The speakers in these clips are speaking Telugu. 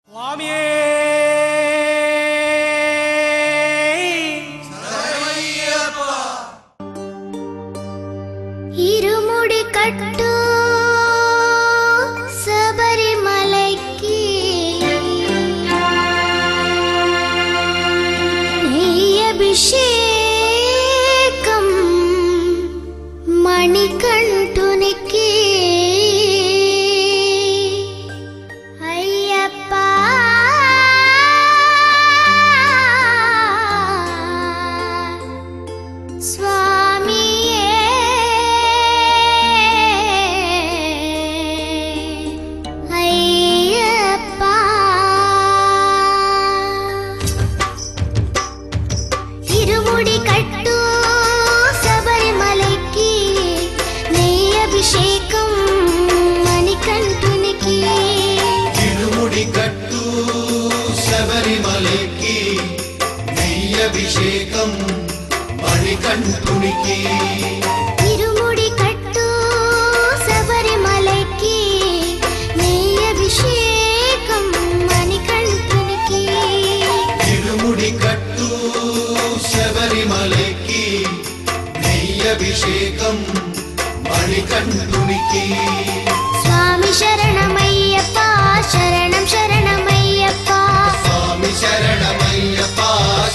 స్వామియే శరణమయ్యప్ప. ఇరుముడి కట్టు శబరిమలైకి అభిషేకం మణికంఠునికి అభిషేకం మణికంఠునికి ఇరుముడి కట్టు శబరిమలకి నెయ్యభిషేకం మణికంఠునికి ఇరుముడి కట్టు శబరిమలకి నెయ్యభిషేకం మణికంఠునికి ఇరుముడి కట్టు శబరిమలకి నెయ్యభిషేకం మణికంఠునికి స్వామి శరణమయ్యప్ప శరణం శరణమయ్యప్ప స్వామి శరణమయ్యప్ప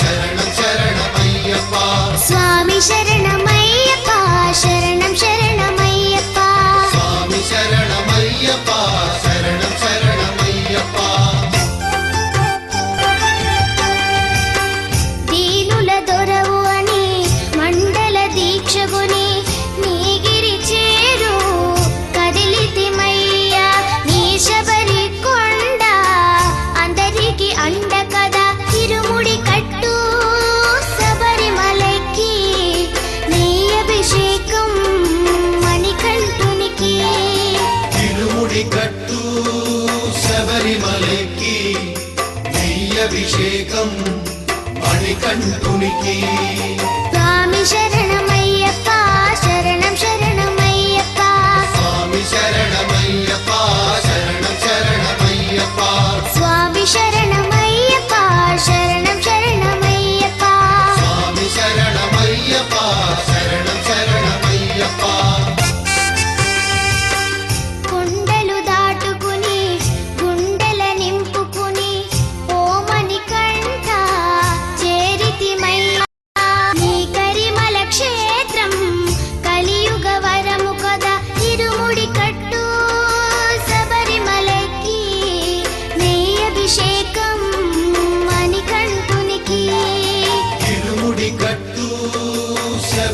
శరణం శరణమయ్యప్ప స్వామి శరణమయ్యప్ప శరణం శరణమయ్యప్ప స్వామి శరణమయ్యప్ప శరణం శరణమయ్యప్ప దీనుల దొరవు అని మండల దీక్షగుని కట్టు శబరిమలకి నెయ్యభిషేకం మణికంఠునికి స్వామి శరణమయ్యప్ప శరణం శరణమయ్యప్ప స్వామి శరణమయ్యప్ప శరణం శరణమయ్యప్ప స్వామి శరణమయ్యప్ప శరణం శరణమయ్యప్ప స్వామి శరణమయ్యప్ప శరణం శరణమయ్యప్ప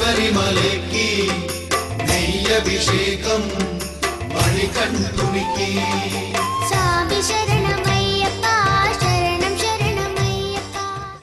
శబరిమలకి నెయ్యభిషేకం మణికంఠునికి స్వామి శరణం